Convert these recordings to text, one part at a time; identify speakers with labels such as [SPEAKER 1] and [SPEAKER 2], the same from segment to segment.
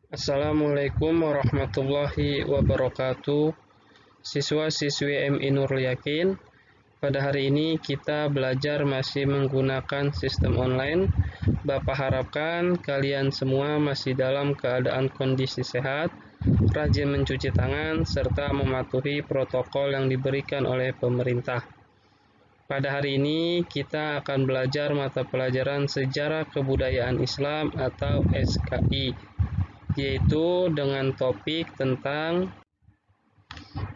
[SPEAKER 1] Assalamualaikum warahmatullahi wabarakatuh. Siswa-siswi MI Nurul Yakin, pada hari ini kita belajar masih menggunakan sistem online. Bapak harapkan kalian semua masih dalam keadaan kondisi sehat, rajin mencuci tangan, serta mematuhi protokol yang diberikan oleh pemerintah. Pada hari ini kita akan belajar mata pelajaran Sejarah Kebudayaan Islam atau SKI, yaitu dengan topik tentang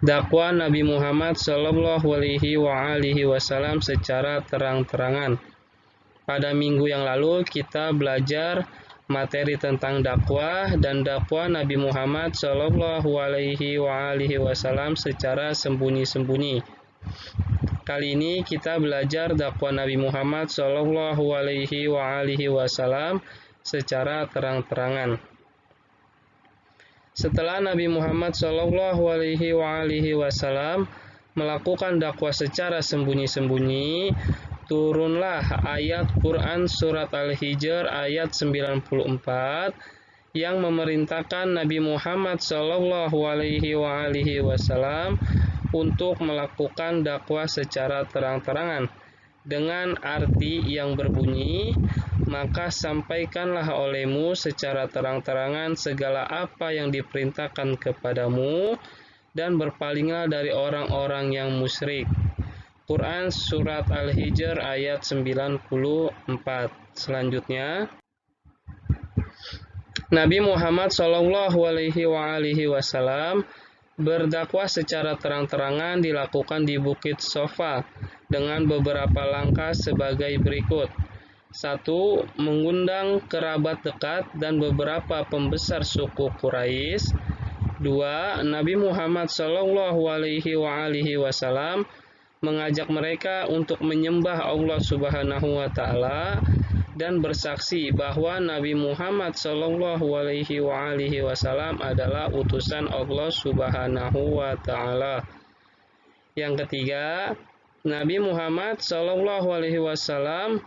[SPEAKER 1] dakwah Nabi Muhammad Shallallahu Alaihi Wasallam secara terang-terangan. Pada minggu yang lalu kita belajar materi tentang dakwah dan dakwah Nabi Muhammad Shallallahu Alaihi Wasallam secara sembunyi-sembunyi. Kali ini kita belajar dakwah Nabi Muhammad Shallallahu Alaihi Wasallam secara terang-terangan. Setelah Nabi Muhammad Shallallahu Alaihi Wasallam melakukan dakwah secara sembunyi-sembunyi, turunlah ayat Quran surat Al-Hijr ayat 94 yang memerintahkan Nabi Muhammad Shallallahu Alaihi Wasallam untuk melakukan dakwah secara terang-terangan dengan arti yang berbunyi, maka sampaikanlah olehmu secara terang-terangan segala apa yang diperintahkan kepadamu dan berpalinglah dari orang-orang yang musyrik. Quran surat Al-Hijr ayat 94. Selanjutnya, Nabi Muhammad Shallallahu Alaihi Wasallam berdakwah secara terang-terangan dilakukan di Bukit Sofa dengan beberapa langkah sebagai berikut. 1. Mengundang kerabat dekat dan beberapa pembesar suku Quraisy. 2. Nabi Muhammad Shallallahu Alaihi Wasallam mengajak mereka untuk menyembah Allah Subhanahu wa Ta'ala dan bersaksi bahwa Nabi Muhammad Shallallahu Alaihi Wasallam adalah utusan Allah Subhanahu wa Ta'ala. Yang ketiga, Nabi Muhammad Shallallahu Alaihi Wasallam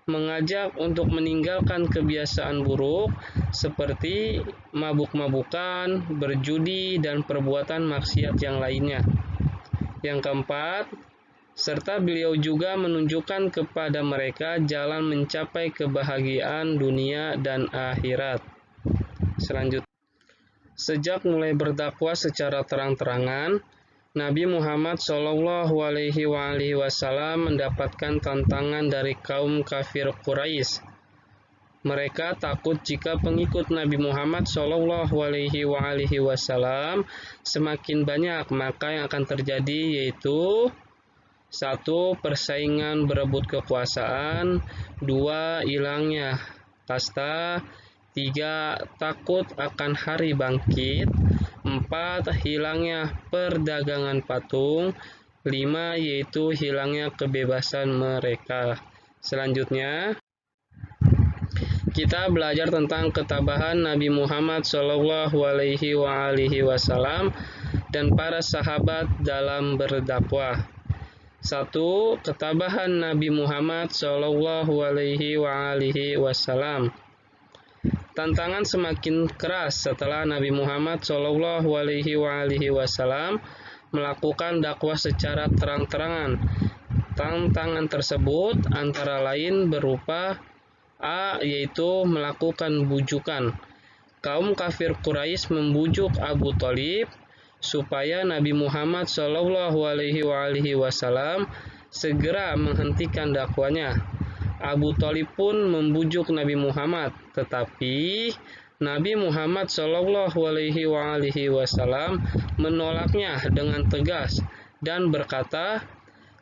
[SPEAKER 1] mengajak untuk meninggalkan kebiasaan buruk seperti mabuk-mabukan, berjudi, dan perbuatan maksiat yang lainnya. Yang keempat, serta beliau juga menunjukkan kepada mereka jalan mencapai kebahagiaan dunia dan akhirat. Selanjutnya, sejak mulai berdakwah secara terang-terangan, Nabi Muhammad Shallallahu Alaihi Wasallam mendapatkan tantangan dari kaum kafir Quraisy. Mereka takut jika pengikut Nabi Muhammad Shallallahu Alaihi Wasallam semakin banyak, maka yang akan terjadi yaitu 1. Persaingan berebut kekuasaan. 2. Hilangnya kasta. 3. Takut akan hari bangkit. 4. Hilangnya perdagangan patung. 5. Yaitu hilangnya kebebasan mereka. Selanjutnya, kita belajar tentang ketabahan Nabi Muhammad Shallallahu Alaihi Wasallam dan para sahabat dalam berdakwah. 1. Ketabahan Nabi Muhammad Shallallahu Alaihi Wasallam. Tantangan semakin keras setelah Nabi Muhammad Shallallahu Alaihi Wasallam melakukan dakwah secara terang-terangan. Tantangan tersebut antara lain berupa A. Yaitu melakukan bujukan. Kaum kafir Quraisy membujuk Abu Thalib supaya Nabi Muhammad Shallallahu Alaihi Wasallam segera menghentikan dakwanya. Abu Thalib pun membujuk Nabi Muhammad, tetapi Nabi Muhammad Shallallahu Alaihi Wasallam menolaknya dengan tegas dan berkata,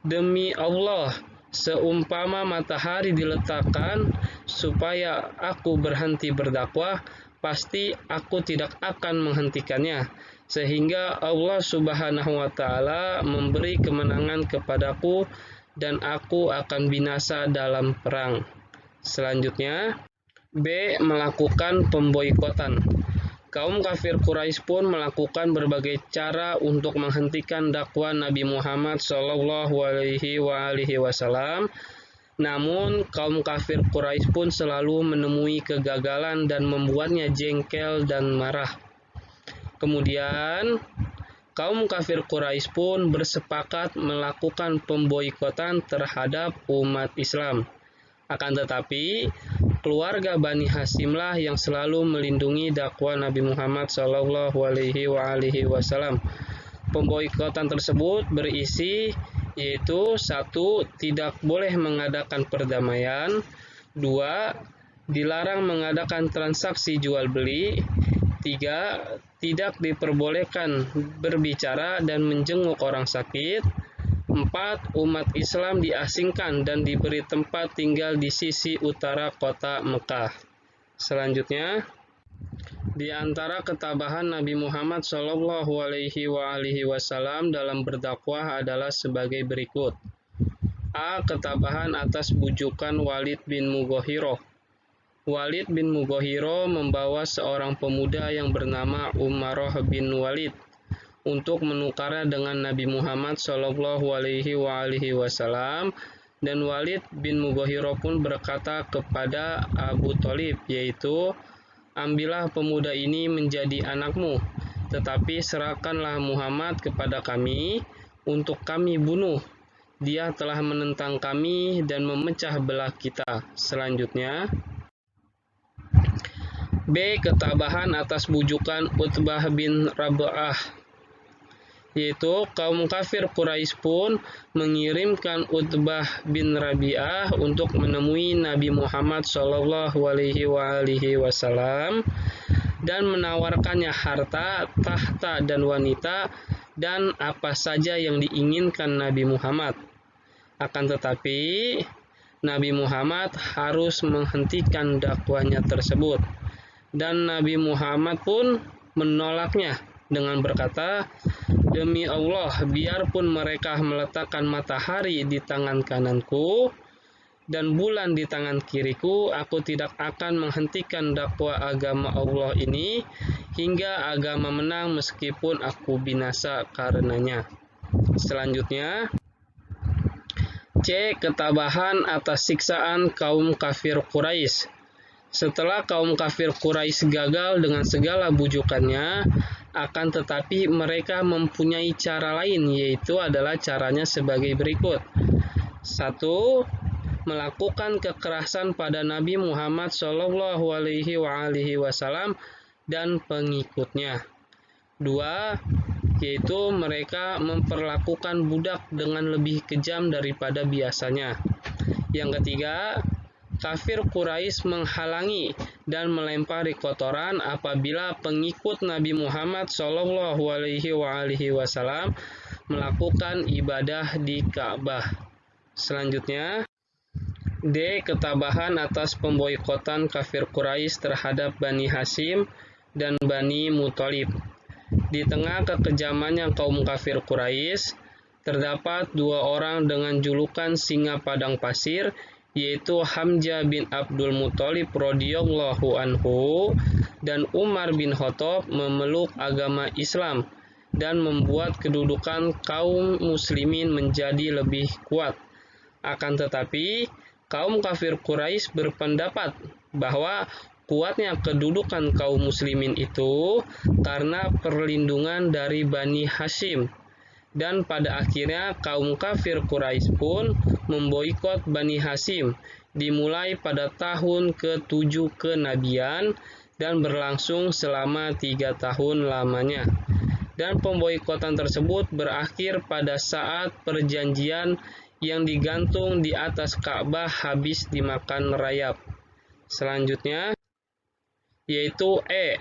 [SPEAKER 1] "Demi Allah, seumpama matahari diletakkan supaya aku berhenti berdakwah, pasti aku tidak akan menghentikannya, sehingga Allah Subhanahu wa Ta'ala memberi kemenangan kepadaku dan aku akan binasa dalam perang." Selanjutnya, B. Melakukan pemboikotan. Kaum kafir Quraisy pun melakukan berbagai cara untuk menghentikan dakwah Nabi Muhammad Shallallahu Alaihi Wasallam. Namun kaum kafir Quraisy pun selalu menemui kegagalan dan membuatnya jengkel dan marah. Kemudian kaum kafir Quraisy pun bersepakat melakukan pemboikotan terhadap umat Islam. Akan tetapi keluarga Bani Hasyimlah yang selalu melindungi dakwah Nabi Muhammad SAW. Pemboikotan tersebut berisi yaitu 1. Tidak boleh mengadakan perdamaian, 2. Dilarang mengadakan transaksi jual beli, 3. Tidak diperbolehkan berbicara dan menjenguk orang sakit, 4. Umat Islam diasingkan dan diberi tempat tinggal di sisi utara kota Mekah. Selanjutnya, di antara ketabahan Nabi Muhammad SAW dalam berdakwah adalah sebagai berikut. A. Ketabahan atas bujukan Walid bin Mughirah. Walid bin Mughirah membawa seorang pemuda yang bernama Umarah bin Walid untuk menukarnya dengan Nabi Muhammad SAW, dan Walid bin Mughirah pun berkata kepada Abu Thalib, yaitu, ambillah pemuda ini menjadi anakmu, tetapi serahkanlah Muhammad kepada kami untuk kami bunuh. Dia telah menentang kami dan memecah belah kita. Selanjutnya, B. Ketabahan atas bujukan Utbah bin Rabi'ah, yaitu kaum kafir Quraisy pun mengirimkan Utbah bin Rabi'ah untuk menemui Nabi Muhammad SAW dan menawarkannya harta, tahta, dan wanita, dan apa saja yang diinginkan Nabi Muhammad. Akan tetapi Nabi Muhammad harus menghentikan dakwahnya tersebut, dan Nabi Muhammad pun menolaknya dengan berkata, demi Allah, biarpun mereka meletakkan matahari di tangan kananku dan bulan di tangan kiriku, aku tidak akan menghentikan dakwah agama Allah ini hingga agama menang meskipun aku binasa karenanya. Selanjutnya, C. Ketabahan atas siksaan kaum kafir Quraisy. Setelah kaum kafir Quraisy gagal dengan segala bujukannya, akan tetapi mereka mempunyai cara lain, yaitu adalah caranya sebagai berikut. 1. Melakukan kekerasan pada Nabi Muhammad SAW dan pengikutnya. 2. Yaitu mereka memperlakukan budak dengan lebih kejam daripada biasanya. Yang ketiga, kafir Quraisy menghalangi dan melempari kotoran apabila pengikut Nabi Muhammad SAW melakukan ibadah di Ka'bah. Selanjutnya, D. Ketabahan atas pemboikotan kafir Quraisy terhadap Bani Hasyim dan Bani Muthalib. Di tengah kekejamannya kaum kafir Quraisy, terdapat 2 orang dengan julukan singa padang pasir, yaitu Hamzah bin Abdul Muthalib radhiyallahu anhu dan Umar bin Khattab memeluk agama Islam dan membuat kedudukan kaum muslimin menjadi lebih kuat. Akan tetapi, kaum kafir Quraisy berpendapat bahwa kuatnya kedudukan kaum muslimin itu karena perlindungan dari Bani Hasyim. Dan pada akhirnya kaum kafir Quraisy pun memboikot Bani Hasyim dimulai pada tahun ke-7 kenabian dan berlangsung selama 3 tahun lamanya. Dan pemboikotan tersebut berakhir pada saat perjanjian yang digantung di atas Ka'bah habis dimakan rayap. Selanjutnya, yaitu E.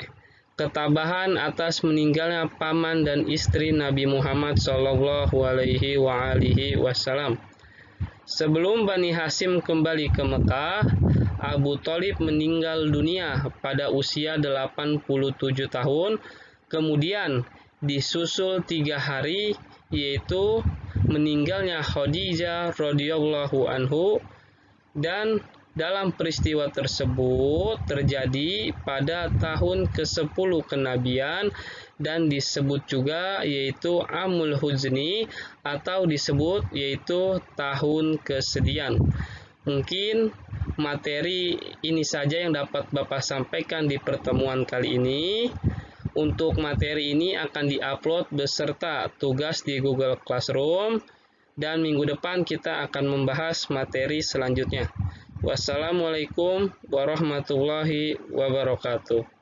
[SPEAKER 1] Ketabahan atas meninggalnya paman dan istri Nabi Muhammad SAW. Sebelum Bani Hasyim kembali ke Mekah, Abu Thalib meninggal dunia pada usia 87 tahun, kemudian disusul 3 hari, yaitu meninggalnya Khadijah radhiyallahu anhu, dan dalam peristiwa tersebut terjadi pada tahun ke-10 kenabian dan disebut juga yaitu Amul Huzni atau disebut yaitu tahun kesedihan. Mungkin materi ini saja yang dapat Bapak sampaikan di pertemuan kali ini. Untuk materi ini akan diupload beserta tugas di Google Classroom, dan minggu depan kita akan membahas materi selanjutnya. Wassalamualaikum warahmatullahi wabarakatuh.